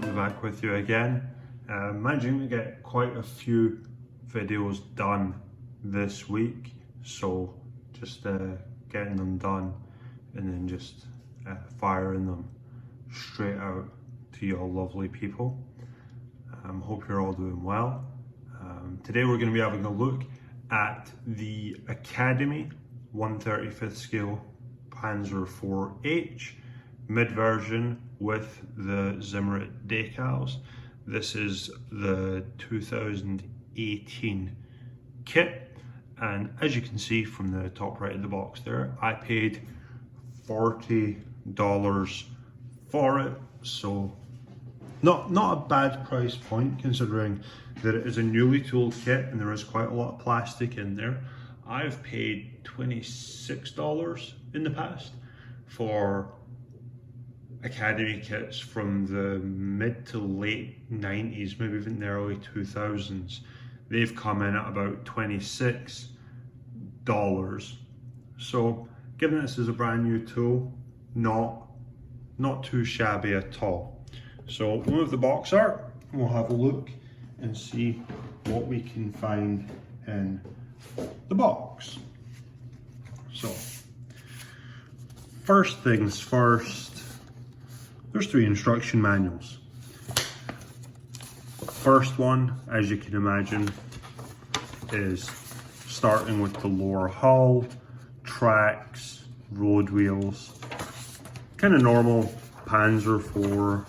to be back with you again. Managing to get quite a few videos done this week, so just getting them done and then just firing them straight out to you all lovely people. Hope you're all doing well. Today we're going to be having a look at the Academy 135th scale Panzer IV H mid version with the Zimmerit decals. This is the 2018 kit, and as you can see from the top right of the box there, I paid $40 for it, so not a bad price point considering that it is a newly tooled kit and there is quite a lot of plastic in there. I've paid $26 in the past for Academy kits from the mid to late 90s, maybe even the early 2000s. They've come in at about $26. So given this is a brand new tool, not too shabby at all. So we'll move the box art, we'll have a look and see what we can find in the box. So first things first, there's 3 instruction manuals. First one, as you can imagine, is starting with the lower hull, tracks, road wheels, kind of normal Panzer IV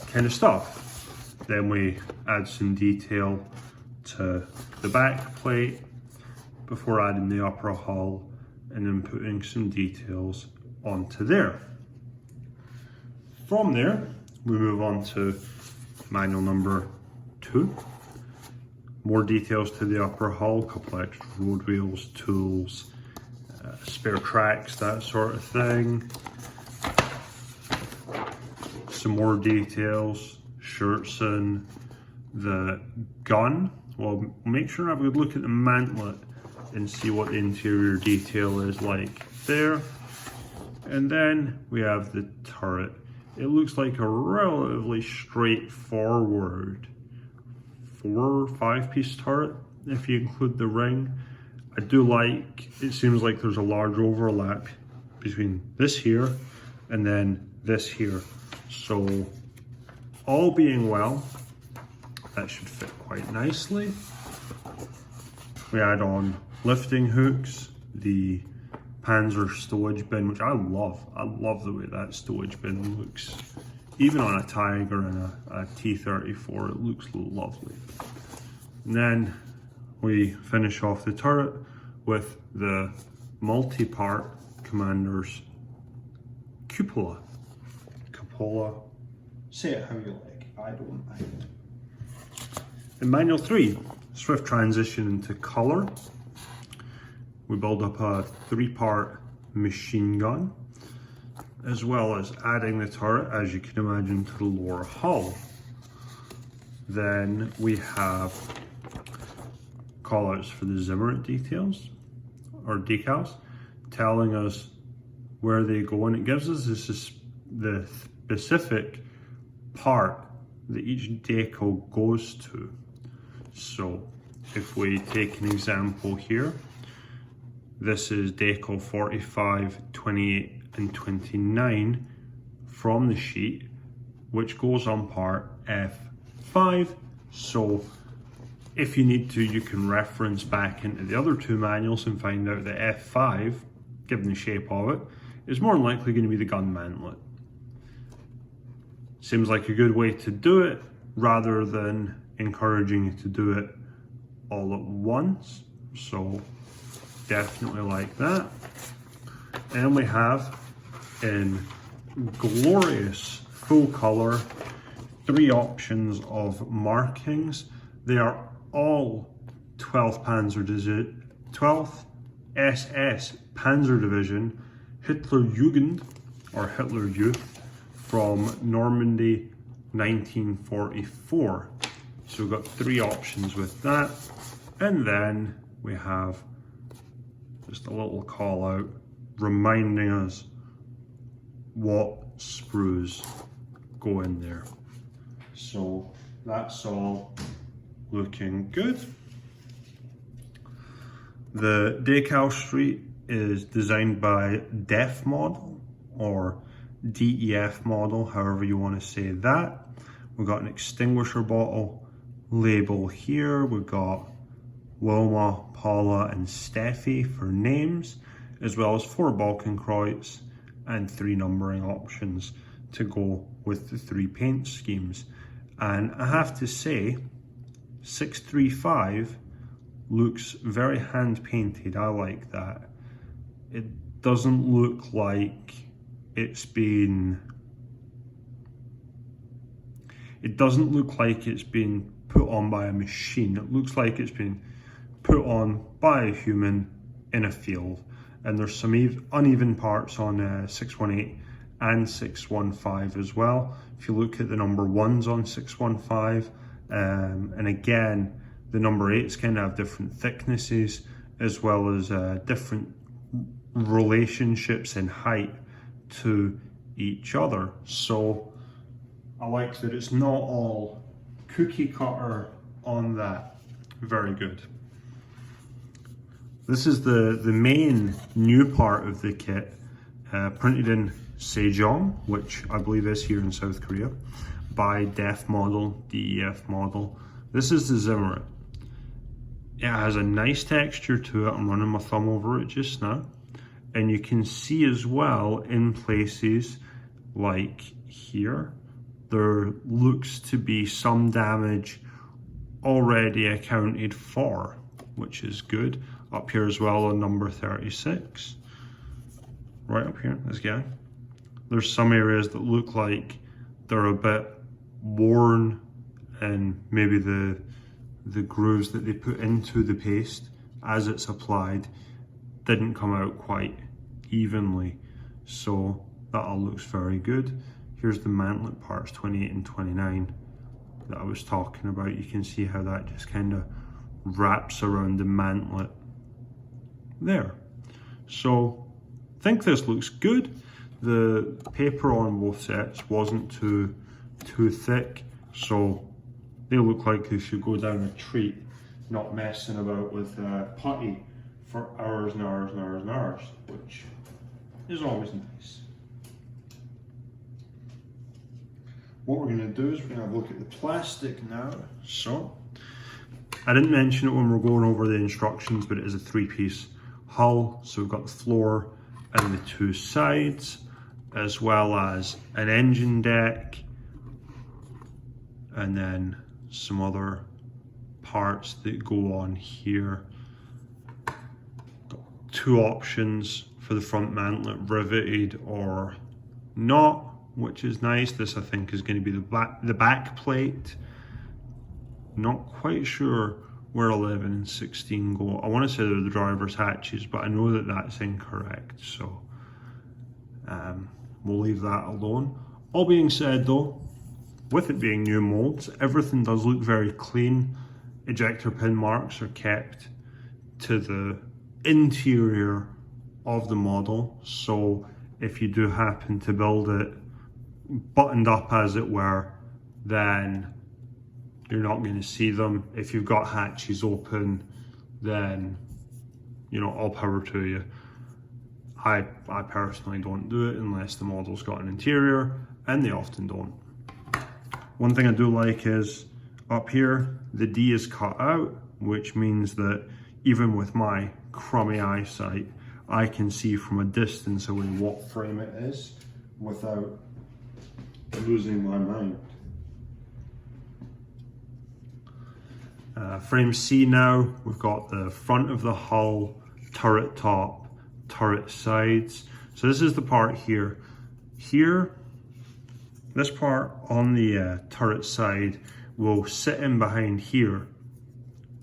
kind of stuff. Then we add some detail to the back plate before adding the upper hull and then putting some details onto there. From there, we move on to manual number 2. More details to the upper hull, a couple extra road wheels, tools, spare tracks, that sort of thing. Some more details, shirts in, the gun. Well, make sure and have a good look at the mantlet and see what the interior detail is like there. And then we have the turret. It looks like a relatively straightforward 4 or 5 piece turret if you include the ring. I do like, it seems like there's a large overlap between this here and then this here. So all being well, that should fit quite nicely. We add on lifting hooks, the Panzer stowage bin, which I love. I love the way that stowage bin looks. Even on a Tiger and a T-34, it looks lovely. And then we finish off the turret with the multi-part commander's cupola. Cupola, say it how you like, I don't mind. In manual 3, swift transition into color. We build up a 3-part machine gun, as well as adding the turret, as you can imagine, to the lower hull. Then we have callouts for the Zimmerit details, or decals, telling us where they go, and it gives us the specific part that each decal goes to. So if we take an example here, this is decal 45, 28 and 29 from the sheet, which goes on part F5. So if you need to, you can reference back into the other 2 manuals and find out that F5, given the shape of it, is more than likely going to be the gun mantlet. Seems like a good way to do it rather than encouraging you to do it all at once. So definitely like that. And we have in glorious full color 3 options of markings. They are all 12th SS Panzer Division Hitlerjugend, or Hitler Youth, from Normandy 1944. So we've got 3 options with that. And then we have just a little call out reminding us what sprues go in there. So that's all looking good. The decal street is designed by DEF model or DEF model, however you want to say that. We've got an extinguisher bottle label here. We've got Wilma, Paula and Steffi for names, as well as 4 Balkenkreuz and 3 numbering options to go with the 3 paint schemes. And I have to say, 635 looks very hand painted. I like that. It doesn't look like it's been put on by a machine. It looks like it's been put on by a human in a field. And there's some uneven parts on 618 and 615 as well. If you look at the number 1s on 615, and again, the number 8s kind of have different thicknesses as well as different relationships in height to each other. So I like that it's not all cookie cutter on that. Very good. This is the main new part of the kit, printed in Sejong, which I believe is here in South Korea, by DEF model, DEF model. This is the Zimmerit. It has a nice texture to it. I'm running my thumb over it just now. And you can see as well in places like here, there looks to be some damage already accounted for, which is good. Up here as well on number 36, right up here, this guy. There's some areas that look like they're a bit worn, and maybe the grooves that they put into the paste as it's applied didn't come out quite evenly. So that all looks very good. Here's the mantlet parts 28 and 29 that I was talking about. You can see how that just kind of wraps around the mantlet there. So I think this looks good. The paper on both sets wasn't too thick, so they look like they should go down a treat, not messing about with putty for hours and hours and hours and hours, which is always nice. What we're going to do is we're going to have a look at the plastic now. So I didn't mention it when we were going over the instructions, but it is a 3-piece hull. So we've got the floor and the 2 sides, as well as an engine deck, and then some other parts that go on here. Got 2 options for the front mantlet, riveted or not, which is nice. This I think is going to be the back plate. Not quite sure where 11 and 16 go. I want to say they're the driver's hatches, but I know that that's incorrect, so we'll leave that alone. All being said though, with it being new molds, everything does look very clean. Ejector pin marks are kept to the interior of the model, so if you do happen to build it buttoned up as it were, then you're not going to see them. If you've got hatches open, then, you know, all power to you. I personally don't do it unless the model's got an interior, and they often don't. One thing I do like is up here, the D is cut out, which means that even with my crummy eyesight, I can see from a distance away what frame it is without losing my mind. Frame C now, we've got the front of the hull, turret top, turret sides. So this is the part here. Here, this part on the turret side will sit in behind here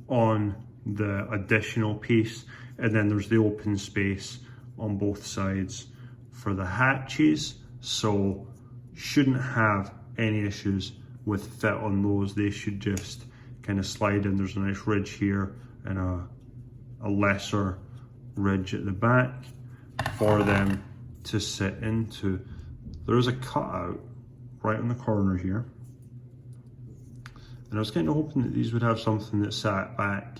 on the additional piece, and then there's the open space on both sides for the hatches, so shouldn't have any issues with fit on those. They should just kind of slide in. There's a nice ridge here and a lesser ridge at the back for them to sit into. There is a cutout right in the corner here, And I was kind of hoping that these would have something that sat back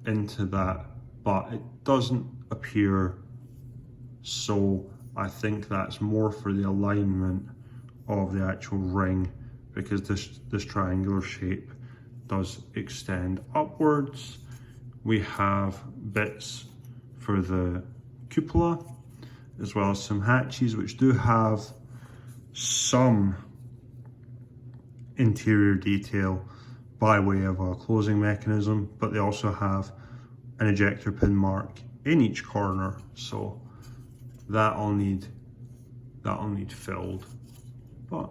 into that, but it doesn't appear so. I think that's more for the alignment of the actual ring, because this triangular shape does extend upwards. We have bits for the cupola, as well as some hatches, which do have some interior detail by way of a closing mechanism, but they also have an ejector pin mark in each corner, so that'll need filled. But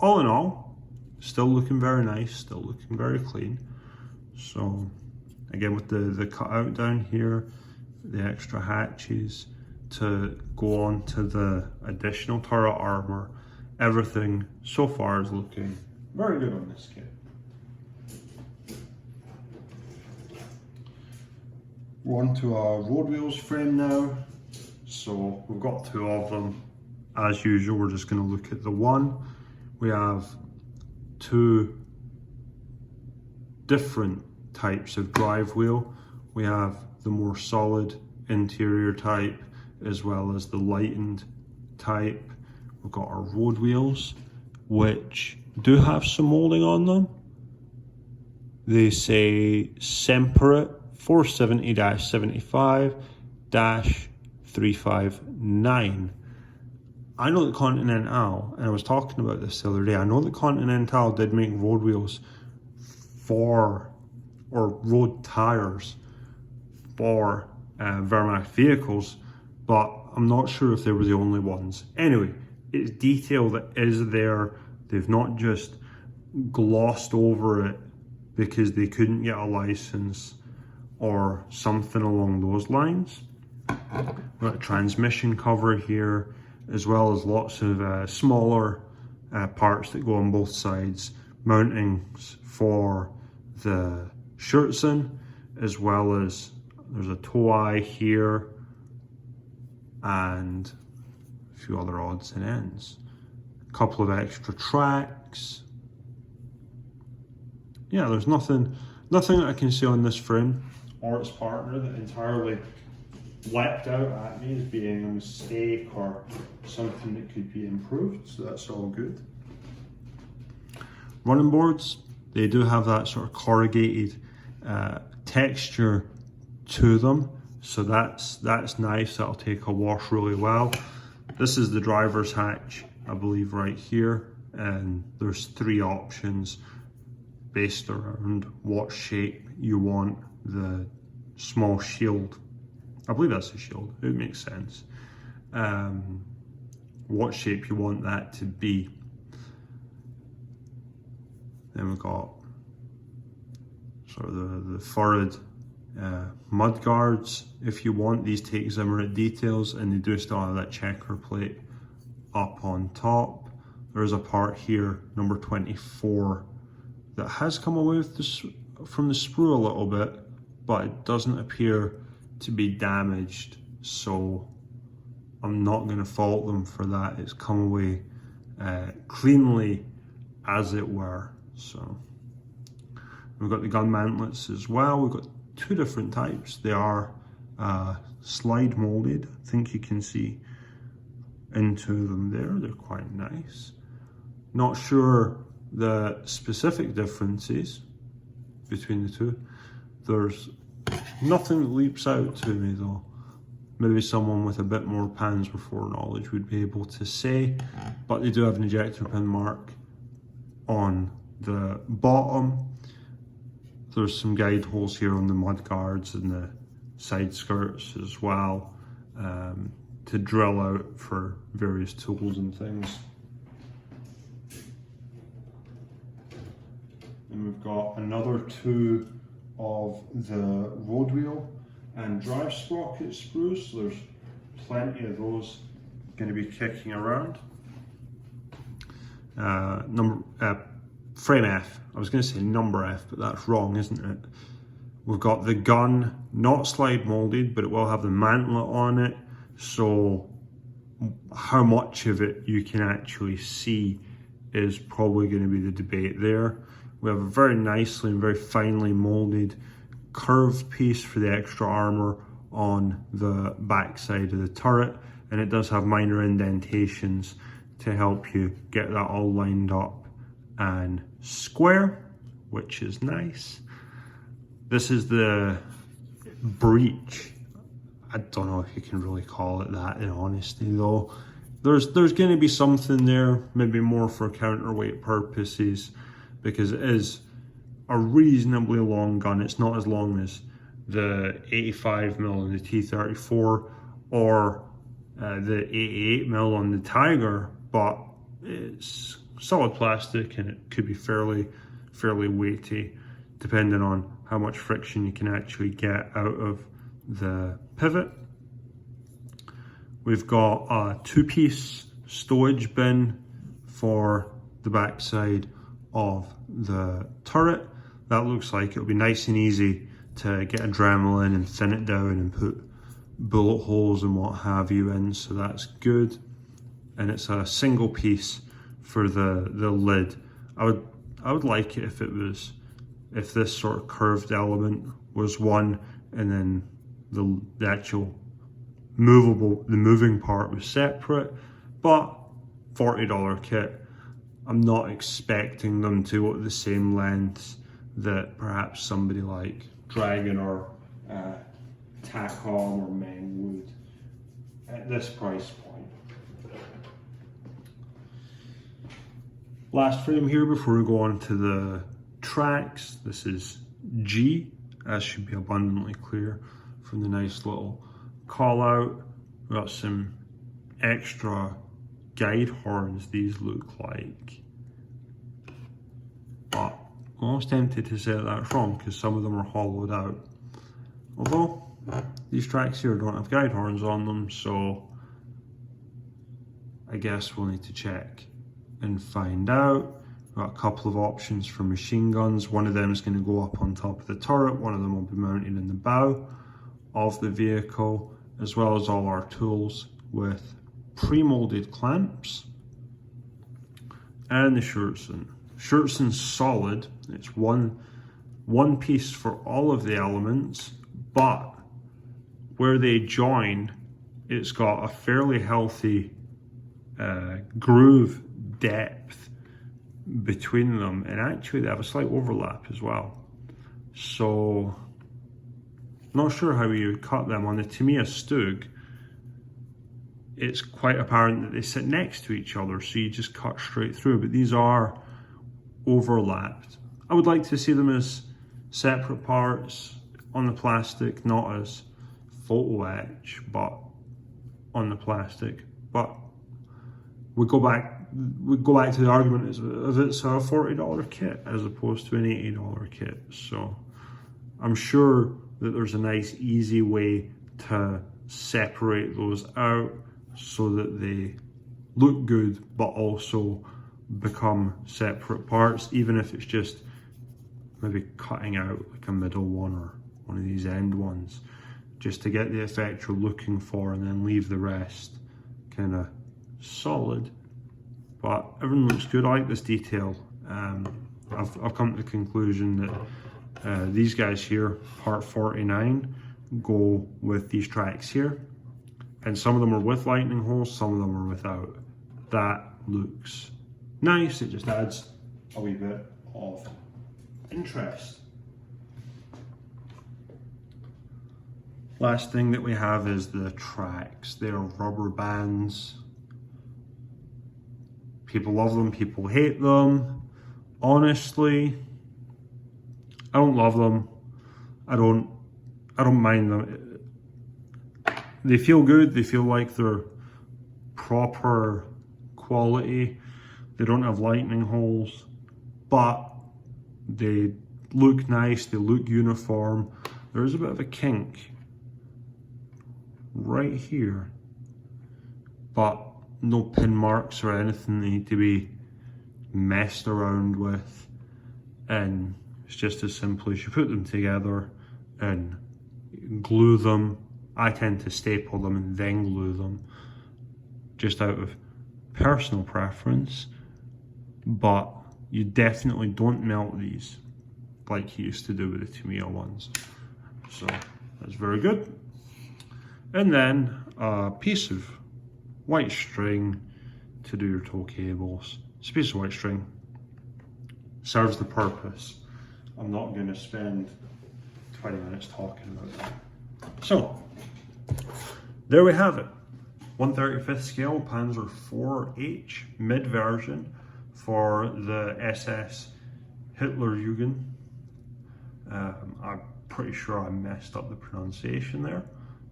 all in all, still looking very nice, still looking very clean. So again, with the cutout down here, the extra hatches to go on to the additional turret armor, everything so far is looking very good on this kit. We're on to our road wheels frame now. So we've got two of them. As usual, we're just going to look at the one. We have two different types of drive wheel. We have the more solid interior type, as well as the lightened type. We've got our road wheels, which do have some molding on them. They say Zimmerit 470-75-359. I know that Continental, and I was talking about this the other day, I know that Continental did make road wheels or road tires for Wehrmacht vehicles, but I'm not sure if they were the only ones. Anyway, it's detail that is there. They've not just glossed over it because they couldn't get a license or something along those lines. We've got a transmission cover here, as well as lots of smaller parts that go on both sides, mountings for the Schutzen, as well as there's a toe eye here and a few other odds and ends. A couple of extra tracks. Yeah, there's nothing that I can see on this frame or its partner that entirely leapt out at me as being a mistake or something that could be improved, so that's all good. Running boards, they do have that sort of corrugated texture to them, so that's nice. That'll take a wash really well. This is the driver's hatch, I believe, right here, and there's three options based around what shape you want the small shield. I believe that's a shield, it makes sense. What shape you want that to be. Then we've got sort of the furred mud guards. If you want, these take Zimmerit details, and they do still have that checker plate up on top. There's a part here, number 24, that has come away with this from the sprue a little bit, but it doesn't appear to be damaged, so I'm not going to fault them for that. It's come away cleanly, as it were. So we've got the gun mantlets as well. We've got two different types. They are slide molded. I think you can see into them there. They're quite nice. Not sure the specific differences between the two. There's nothing that leaps out to me though. Maybe someone with a bit more Panzer IV knowledge would be able to say, but they do have an ejector pin mark on the bottom. There's some guide holes here on the mud guards and the side skirts as well, to drill out for various tools and things. And we've got another two of the road wheel and drive sprocket sprues, so there's plenty of those going to be kicking around. Frame F, I was going to say number F, but that's wrong, isn't it? We've got the gun, not slide molded, but it will have the mantlet on it, so how much of it you can actually see is probably going to be the debate there. We have a very nicely and very finely molded curved piece for the extra armor on the back side of the turret, and it does have minor indentations to help you get that all lined up and square, which is nice. This is the breech. I don't know if you can really call it that in honesty though. There's going to be something there, maybe more for counterweight purposes, because it is a reasonably long gun. It's not as long as the 85mm and the T-34 or the 88mm on the Tiger, but it's solid plastic and it could be fairly weighty, depending on how much friction you can actually get out of the pivot. We've got a 2-piece stowage bin for the backside of the turret. That looks like it'll be nice and easy to get adrenaline and thin it down and put bullet holes and what have you in, so that's good. And it's a single piece for the lid. I would like it if this sort of curved element was one, and then the actual moving part was separate. But $40 kit, I'm not expecting them to go at the same lengths that perhaps somebody like Dragon or Tacom or Meng would at this price point. Last frame here before we go on to the tracks. This is G, as should be abundantly clear from the nice little call out. We've got some extra guide horns, these look like, but I'm almost tempted to say that's wrong because some of them are hollowed out. Although these tracks here don't have guide horns on them, so I guess we'll need to check and find out. We've got a couple of options for machine guns. One of them is going to go up on top of the turret, one of them will be mounted in the bow of the vehicle, as well as all our tools with pre-molded clamps. And the Schurzhen. Schurzhen's solid. It's one piece for all of the elements, but where they join, it's got a fairly healthy groove depth between them, and actually they have a slight overlap as well. So not sure how you would cut them. On the Tamiya Stug, it's quite apparent that they sit next to each other, so you just cut straight through, but these are overlapped. I would like to see them as separate parts on the plastic, not as photo etch, but on the plastic. But we go back to the argument of it's a $40 kit as opposed to an $80 kit. So I'm sure that there's a nice easy way to separate those out so that they look good but also become separate parts, even if it's just maybe cutting out like a middle one or one of these end ones, just to get the effect you're looking for, and then leave the rest kind of solid. But everything looks good. I like this detail. I've come to the conclusion that these guys here, part 49, go with these tracks here, and some of them are with lightning holes, some of them are without. That looks nice. It just adds a wee bit of interest. Last thing that we have is the tracks. They are rubber bands. People love them, people hate them. Honestly, I don't love them. I don't mind them. They feel good. They feel like they're proper quality. They don't have lightning holes, but they look nice. They look uniform. There is a bit of a kink right here, but no pin marks or anything that need to be messed around with, and it's just as simple as you put them together and glue them. I tend to staple them and then glue them just out of personal preference. but you definitely don't melt these like he used to do with the Tamiya ones. So that's very good. And then a piece of white string to do your tow cables. It's a piece of white string. Serves the purpose. I'm not going to spend 20 minutes talking about that. So, there we have it. 1/35th scale Panzer IV H mid version for the SS Hitlerjugend. I'm pretty sure I messed up the pronunciation there.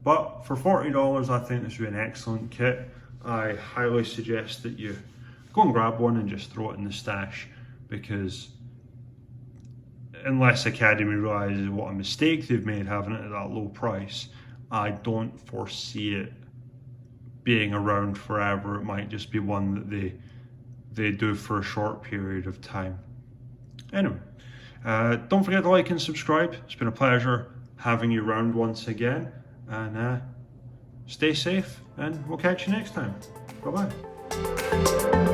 But for $40, I think this would be an excellent kit. I highly suggest that you go and grab one and just throw it in the stash, because unless Academy realizes what a mistake they've made having it at that low price, I don't foresee it being around forever. It might just be one that they do for a short period of time. Anyway, don't forget to like and subscribe. It's been a pleasure having you round once again, and stay safe, and we'll catch you next time. Bye bye.